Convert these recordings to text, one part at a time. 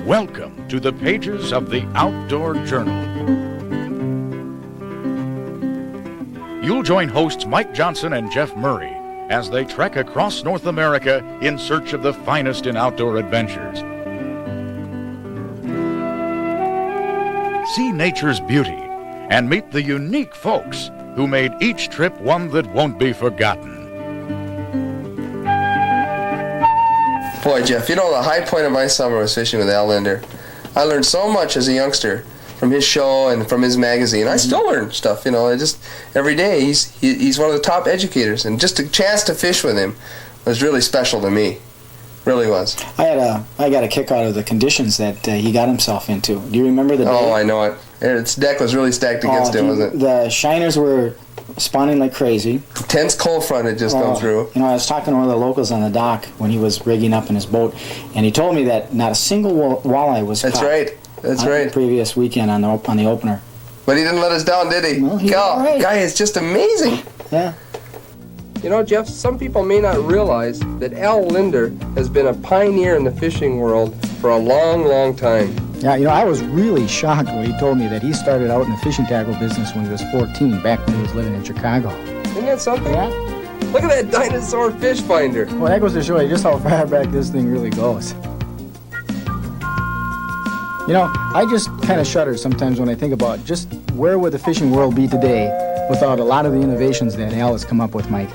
Welcome to the pages of the Outdoor Journal. You'll join hosts Mike Johnson and Jeff Murray as they trek across North America in search of the finest in outdoor adventures. See nature's beauty and meet the unique folks who made each trip one that won't be forgotten. Boy, Jeff, you know, the high point of my summer was fishing with Al Linder. I learned so much as a youngster from his show and from his magazine. I still learn stuff, you know, just every day. He's one of the top educators, and just a chance to fish with him was really special to me. Really was. I got a kick out of the conditions that he got himself into. Do you remember the day? Oh, I know it. Its deck was really stacked against him, wasn't it? The shiners were spawning like crazy. Tense cold front had just come through. You know, I was talking to one of the locals on the dock when he was rigging up in his boat, and he told me that not a single walleye was That's caught. Right. That's right. The previous weekend on the opener. But he didn't let us down, did he? Well, Guy is just amazing. Yeah. You know, Jeff, some people may not realize that Al Linder has been a pioneer in the fishing world for a long, long time. Yeah, you know, I was really shocked when he told me that he started out in the fishing tackle business when he was 14, back when he was living in Chicago. Isn't that something? Yeah. Look at that dinosaur fish finder. Well, that goes to show you just how far back this thing really goes. You know, I just kind of shudder sometimes when I think about just where would the fishing world be today without a lot of the innovations that Al has come up with, Mike.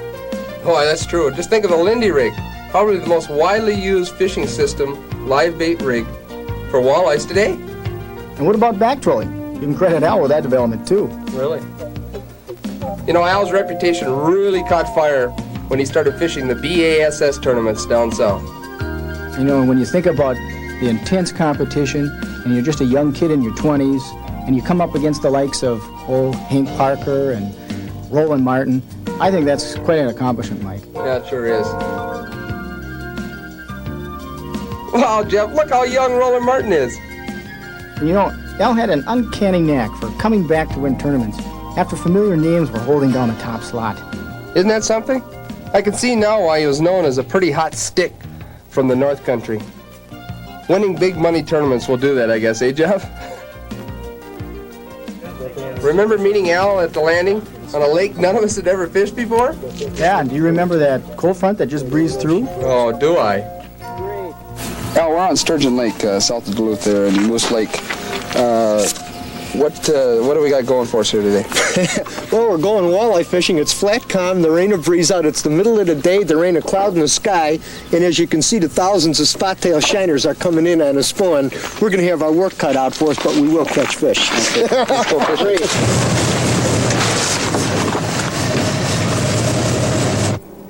Oh, that's true. Just think of the Lindy rig, probably the most widely used fishing system, live bait rig for walleyes today. And what about back trolling? You can credit Al with that development too. Really? You know, Al's reputation really caught fire when he started fishing the BASS tournaments down south. You know, when you think about the intense competition and you're just a young kid in your 20s and you come up against the likes of old Hank Parker and Roland Martin, I think that's quite an accomplishment, Mike. Yeah, it sure is. Wow, Jeff, look how young Roland Martin is. You know, Al had an uncanny knack for coming back to win tournaments after familiar names were holding down the top slot. Isn't that something? I can see now why he was known as a pretty hot stick from the North Country. Winning big money tournaments will do that, I guess, eh, Jeff? Remember meeting Al at the landing on a lake none of us had ever fished before? Yeah, and do you remember that cold front that just breezed through? Oh, do I? Al, we're on Sturgeon Lake, south of Duluth there in Moose Lake. What do we got going for us here today? Well, we're going walleye fishing. It's flat calm, there ain't a breeze out. It's the middle of the day, there ain't a cloud in the sky, and as you can see, the thousands of spot-tail shiners are coming in on a spawn. We're going to have our work cut out for us, but we will catch fish. Okay. Let's go fishing.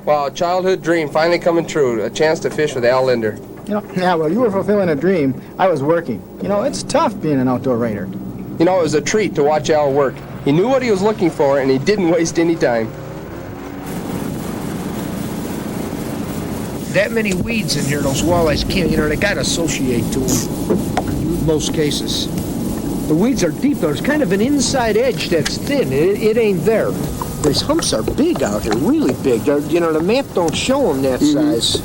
Wow, childhood dream finally coming true. A chance to fish with Al Linder. You know, yeah, well, you were fulfilling a dream. I was working. You know, it's tough being an outdoor writer. You know, it was a treat to watch Al work. He knew what he was looking for, and he didn't waste any time. That many weeds in here, those walleyes can't, you know, they gotta associate to them in most cases. The weeds are deep. There's kind of an inside edge that's thin. It ain't there. These humps are big out here, really big. You know, the map don't show them that size.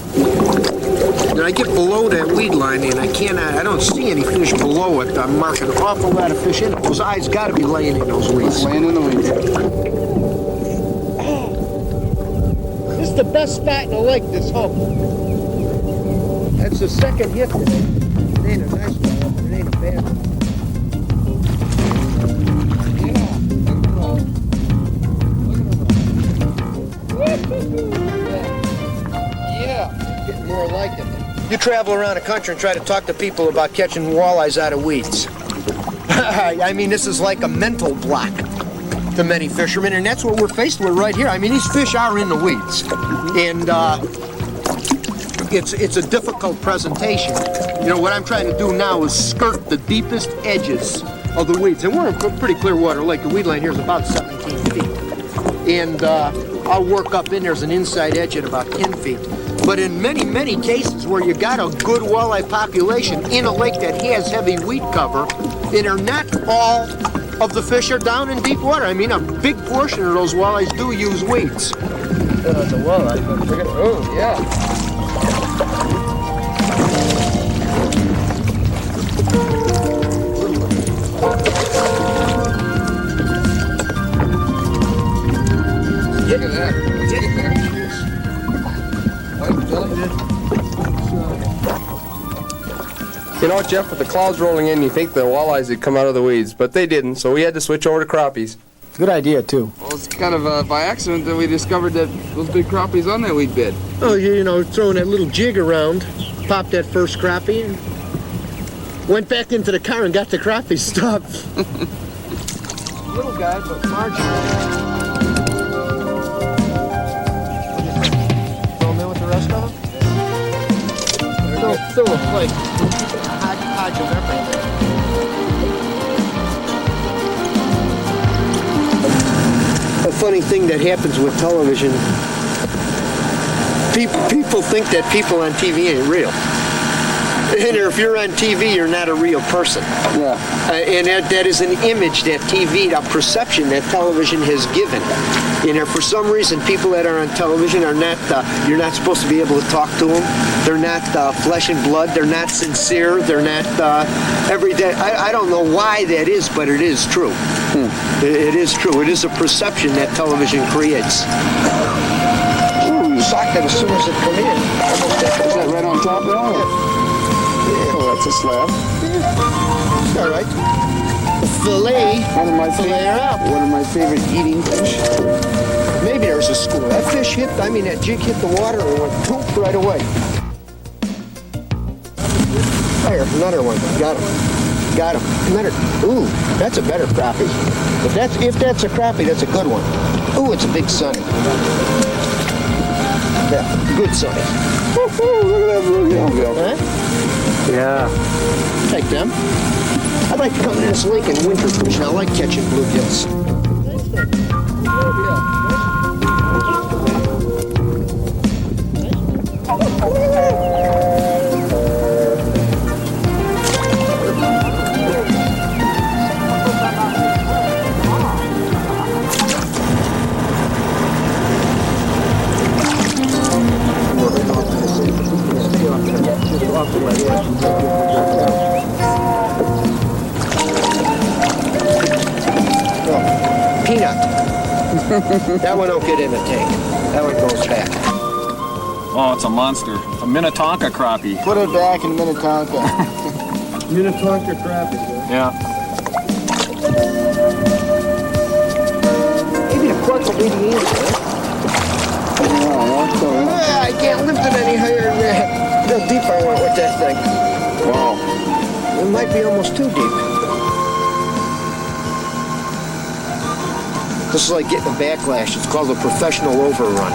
When I get below that weed line and I don't see any fish below it, I'm marking an awful lot of fish in it. Those eyes gotta be laying in those weeds. Laying in the weeds. This is the best spot in the lake, this hump. That's the second hit today. It ain't a nice one, but it ain't a bad one. Yeah, getting more like it. You travel around the country and try to talk to people about catching walleyes out of weeds. I mean, this is like a mental block to many fishermen, and that's what we're faced with right here. I mean, these fish are in the weeds, and it's a difficult presentation. You know, what I'm trying to do now is skirt the deepest edges of the weeds, and we're in pretty clear water lake. The weed line here is about 17 feet, and I'll work up in there's an inside edge at about 10 feet. But in many, many cases where you got a good walleye population in a lake that has heavy weed cover, and are not all of the fish are down in deep water. I mean, a big portion of those walleyes do use weeds. That's a walleye. Oh, yeah. You know, Jeff, with the clouds rolling in, you think the walleyes would come out of the weeds, but they didn't, so we had to switch over to crappies. Good idea, too. Well, it's kind of by accident that we discovered that those big crappies on that weed bed. Oh, you know, throwing that little jig around, popped that first crappie, and went back into the car and got the crappie stuff. Little guy, but marginal. Throw them in with the rest of them? Still looks like hodgepodge of everything. A funny thing that happens with television, people think that people on TV ain't real. And if you're on TV, you're not a real person. Yeah. And that is an image that TV, a perception that television has given. And if for some reason people that are on television are not, you're not supposed to be able to talk to them. They're not flesh and blood. They're not sincere. They're not everyday. I don't know why that is, but it is true. It is true. It is a perception that television creates. Ooh, you socked it as soon as it come in. Almost Is that right on top there? yeah, well, that's a slab. Yeah. All right. Fillet. One of my favorite eating fish. Maybe there's a school. That fish hit, that jig hit the water and went poof right away. There, another one. Got him. Got him. Another. Ooh, that's a better crappie. If that's a crappie, that's a good one. Ooh, it's a big sunny. Yeah, good sunny. Woo-hoo, look at that bluegill. Huh? Yeah. Take them. I'd like to come to this lake and winter fish. I like catching bluegills. Peanut. That one don't get in the tank. That one goes back. Oh, it's a monster. A Minnetonka crappie. Put it back in Minnetonka. Minnetonka crappie. Yeah. Maybe the cork will be the answer. I can't lift it any higher than that. How deep I went with that thing. Wow. It might be almost too deep. This is like getting a backlash. It's called a professional overrun.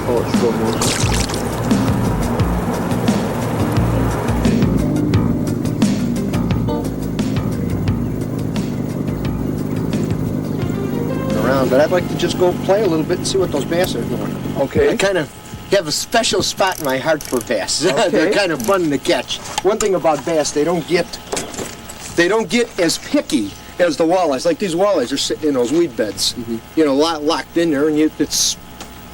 Oh, it's so good. Around, but I'd like to just go play a little bit and see what those bass are doing. Okay. I kind of have a special spot in my heart for bass. Okay. They're kind of fun to catch. One thing about bass, they don't get as picky as the walleyes. Like these walleyes are sitting in those weed beds, you know, locked in there, and it's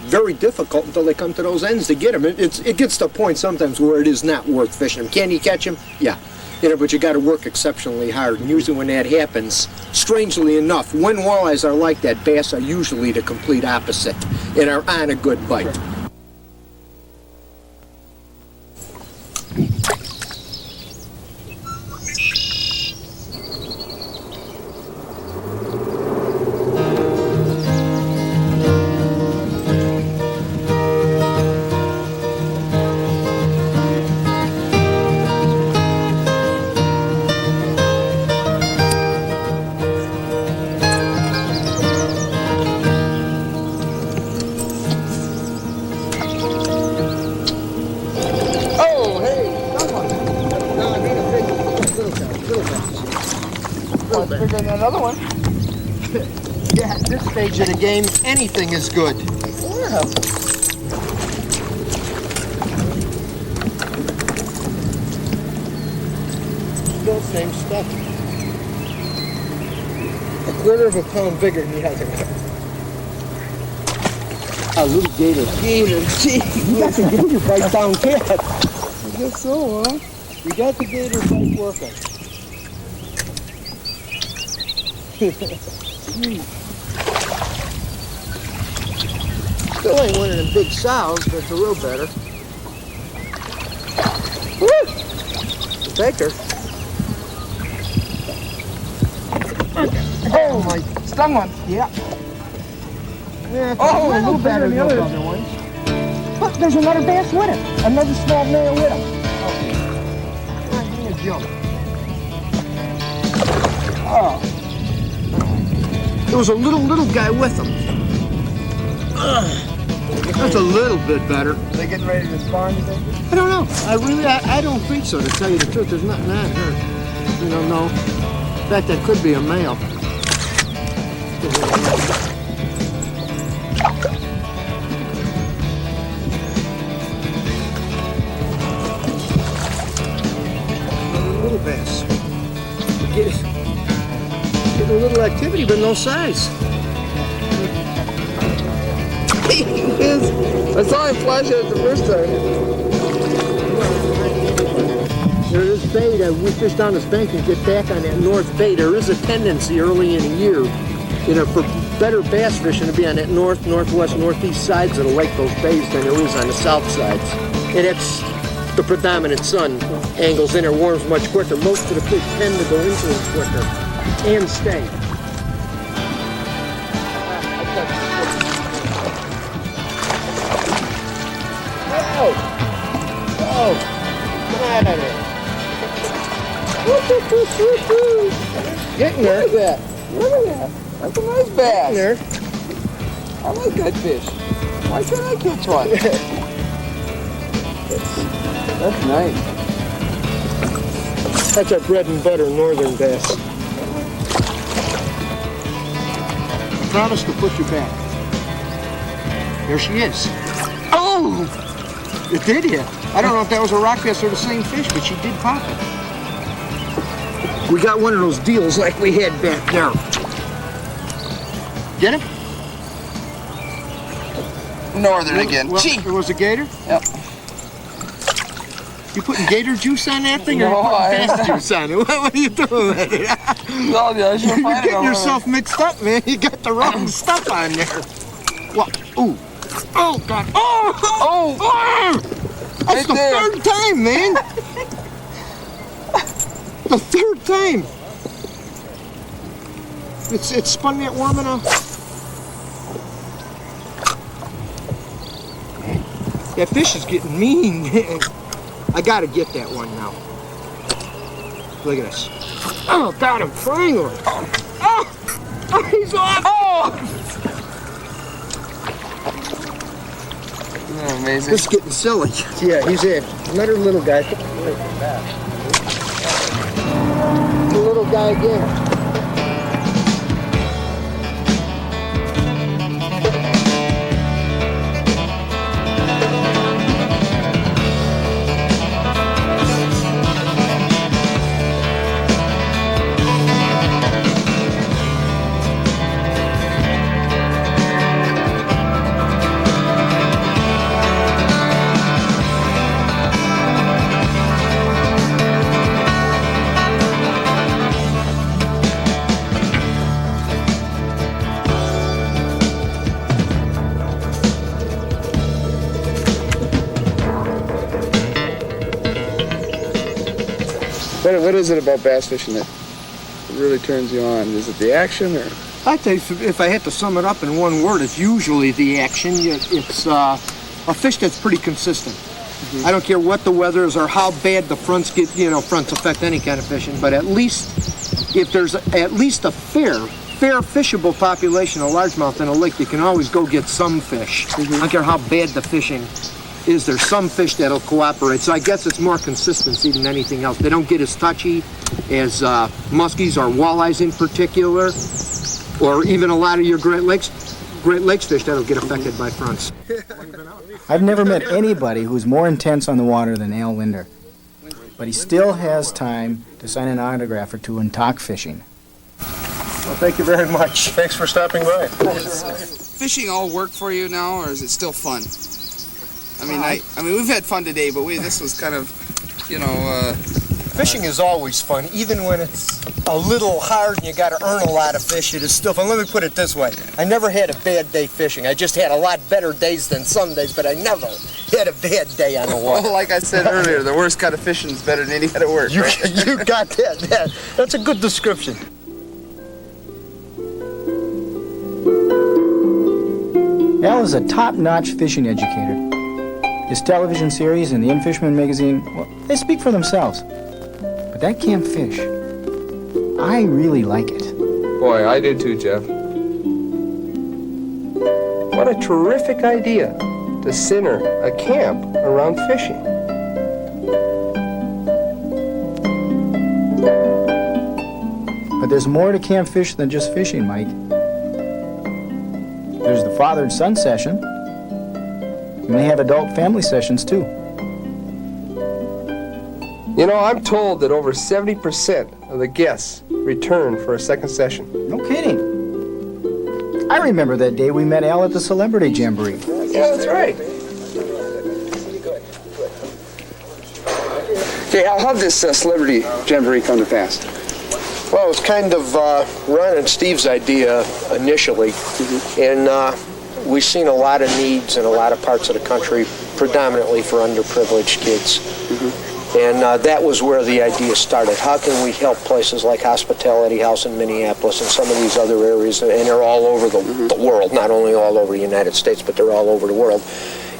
very difficult until they come to those ends to get them. It gets to a point sometimes where it is not worth fishing them. Can you catch them? Yeah. You know, but you got to work exceptionally hard. And usually when that happens, strangely enough, when walleyes are like that, bass are usually the complete opposite and are on a good bite. Bigger than another one. Yeah, at this stage of the game, anything is good. Yeah. Still same stuff. A quarter of a pound bigger than the other one. A little gator. Gator, gee. You got the gator bite down cat. I guess so, huh? You got the gator bite working. Still ain't one of them big sows, but it's a little better. Woo! Take her. Oh, my stung one. Yeah. Yeah, Oh, a little better than the other ones. Look, there's another bass with him. Another small male with him. Oh. Give me a jump. Oh. There was a little guy with him. That's a little bit better. Are they getting ready to spawn, you think? I don't know. I don't think so, to tell you the truth. There's nothing on her. We don't know. In fact, that could be a male. Little bass. Getting a little activity, but no size. I saw him flash at it the first time. There is bait. We fish down this bank and get back on that north bay. There is a tendency early in the year, for better bass fishing to be on that north, northwest, northeast sides of the lake, those bays, than there is on the south sides. And that's the predominant sun angles in there, warms much quicker. Most of the fish tend to go into it quicker and stay. Oh, get out of there. Getting there. Look at that. Look at that. That's a nice bass. Getting there. I like that fish. Why can't I catch one? That's nice. That's our bread and butter northern bass. I promise to put you back. There she is. Oh! It did hit. I don't know if that was a rock bass or the same fish, but she did pop it. We got one of those deals like we had back there. Get him? Northern again. Well, Gee. it was a gator? Yep. You putting gator juice on that thing, or No, you putting bass juice on it? What are you doing with it? No, yeah, I should You're find it. getting yourself mixed up, man. You got the wrong stuff on there. What? Ooh. Oh, God. Oh! Oh! That's the third time, man. The third time. It's spun that worm enough. That fish is getting mean. I gotta get that one now. Look at this. Oh, got him. Triangle. Oh! He's off. Oh! Isn't that amazing? This is getting silly. Yeah, he's in. Another little guy. The little guy again. What is it about bass fishing that really turns you on? Is it the action, or? I'd say if I had to sum it up in one word, it's usually the action. It's a fish that's pretty consistent. Mm-hmm. I don't care what the weather is or how bad the fronts get. Fronts affect any kind of fishing, but at least if there's at least a fair fishable population of largemouth in a lake, you can always go get some fish. Mm-hmm. I don't care how bad the fishing is. There's some fish that'll cooperate. So I guess it's more consistency than anything else. They don't get as touchy as muskies or walleyes in particular, or even a lot of your Great Lakes fish that'll get affected by fronts. I've never met anybody who's more intense on the water than Al Linder, but he still has time to sign an autograph or two and talk fishing. Well, thank you very much. Thanks for stopping by. Fishing all work for you now, or is it still fun? I mean, we've had fun today, but this was kind of, Fishing is always fun, even when it's a little hard and you got to earn a lot of fish. It is still fun. Let me put it this way. I never had a bad day fishing. I just had a lot better days than some days, but I never had a bad day on the water. Well, like I said earlier, the worst kind of fishing is better than any kind of work. You got that. That's a good description. Al is a top-notch fishing educator. His television series and the In-Fisherman magazine, well, they speak for themselves. But that camp fish, I really like it. Boy, I do too, Jeff. What a terrific idea to center a camp around fishing. But there's more to camp fish than just fishing, Mike. There's the father and son session. And they have adult family sessions, too. You know, I'm told that over 70% of the guests return for a second session. No kidding. I remember that day we met Al at the Celebrity Jamboree. Yeah, that's right. Okay, Al, how'd this Celebrity Jamboree come to pass? Well, it was kind of Ron and Steve's idea initially, and we've seen a lot of needs in a lot of parts of the country, predominantly for underprivileged kids. And that was where the idea started. How can we help places like Hospitality House in Minneapolis and some of these other areas, and they're all over the world, not only all over the United States, but they're all over the world.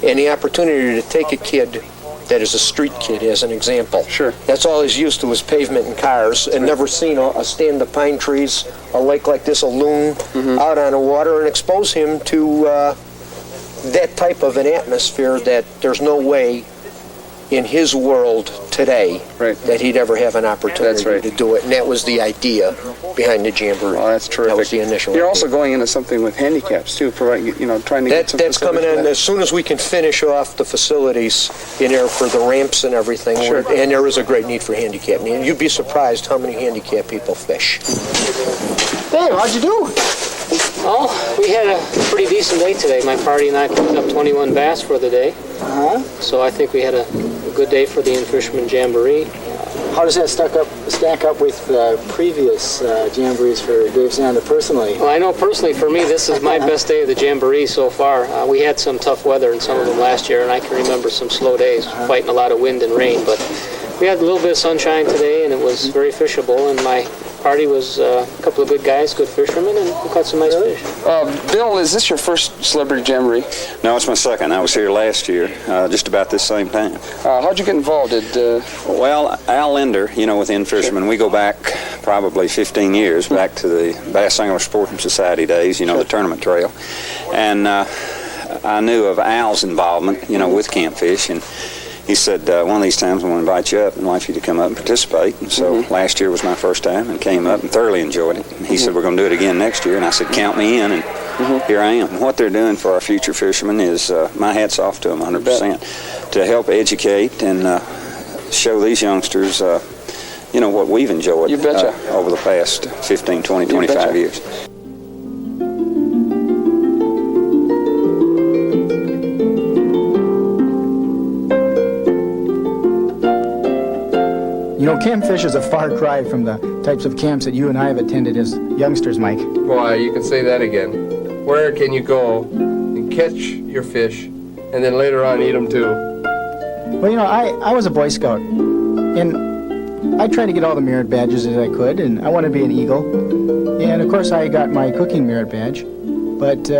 And the opportunity to take a kid that is a street kid, as an example. Sure. That's all he's used to is pavement and cars, and never seen a stand of pine trees, a lake like this, a loon, out on the water, and expose him to that type of an atmosphere that there's no way in his world today that he'd ever have an opportunity to do it. And that was the idea behind the Jamboree. Oh, that's terrific. That was the initial You're idea. also going into something with handicaps, too, trying to get some That's coming in as soon as we can finish off the facilities in there for the ramps and everything. Sure. And there is a great need for handicap. And you'd be surprised how many handicapped people fish. Hey, how'd you do? Oh, we had a pretty decent day today. My party and I picked up 21 bass for the day. So I think we had a good day for the In-Fisherman Jamboree. How does that stack up with previous jamborees for Dave Zander personally? Well, I know personally for me, this is my best day of the Jamboree so far. We had some tough weather in some of them last year, and I can remember some slow days, fighting a lot of wind and rain. But we had a little bit of sunshine today, and it was very fishable, and my party was a couple of good guys, good fishermen, and we caught some nice fish. Bill, is this your first Celebrity Jamboree? No, it's my second. I was here last year, just about this same time. How'd you get involved? Well, Al Linder, with In-Fisherman, we go back probably 15 years, back to the Bass Angler Sporting Society days, the tournament trail. And I knew of Al's involvement, with campfish, and he said, one of these times I'm going to invite you up and want you to come up and participate. And so last year was my first time and came up and thoroughly enjoyed it. And he said, we're going to do it again next year. And I said, count me in. And here I am. What they're doing for our future fishermen is, my hat's off to them 100%, to help educate and show these youngsters, what we've enjoyed over the past 15, 20, 25 years. Camp fish is a far cry from the types of camps that you and I have attended as youngsters, Mike. Boy, you can say that again. Where can you go and catch your fish and then later on eat them too? Well, I was a Boy Scout, and I tried to get all the merit badges as I could, and I wanted to be an Eagle. And, of course, I got my cooking merit badge, but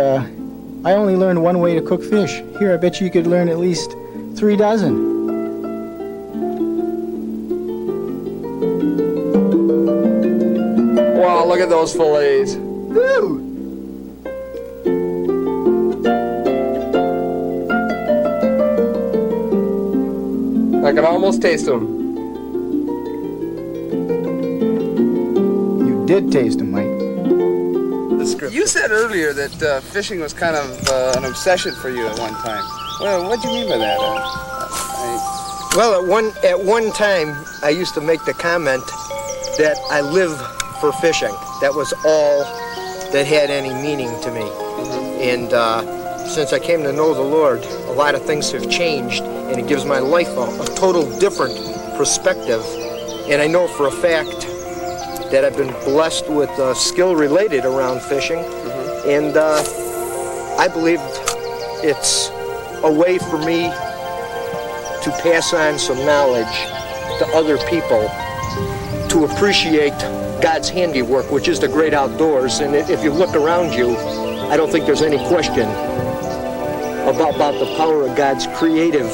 I only learned one way to cook fish. Here, I bet you could learn at least 3 dozen. Wow, look at those fillets. Dude! I can almost taste them. You did taste them, Mike. You said earlier that fishing was kind of an obsession for you at one time. Well, what do you mean by that? Well, at one time, I used to make the comment that I live for fishing. That was all that had any meaning to me. And since I came to know the Lord, a lot of things have changed, and it gives my life a total different perspective And I know for a fact that I've been blessed with skill related around fishing. And I believe it's a way for me to pass on some knowledge to other people to appreciate God's handiwork, which is the great outdoors. And if you look around you, I don't think there's any question about the power of God's creative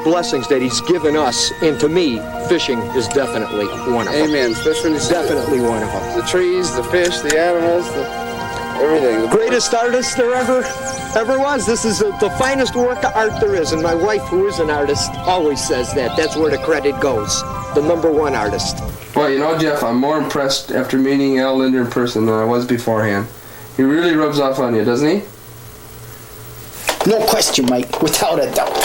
blessings that He's given us. And to me, fishing is definitely one of them. Amen. Especially when definitely one of them. The trees, the fish, the animals, everything. The greatest artist there ever was. This is the finest work of art there is. And my wife, who is an artist, always says that. That's where the credit goes. The #1 artist. Well, you know, Jeff, I'm more impressed after meeting Al Linder in person than I was beforehand. He really rubs off on you, doesn't he? No question, Mike, without a doubt.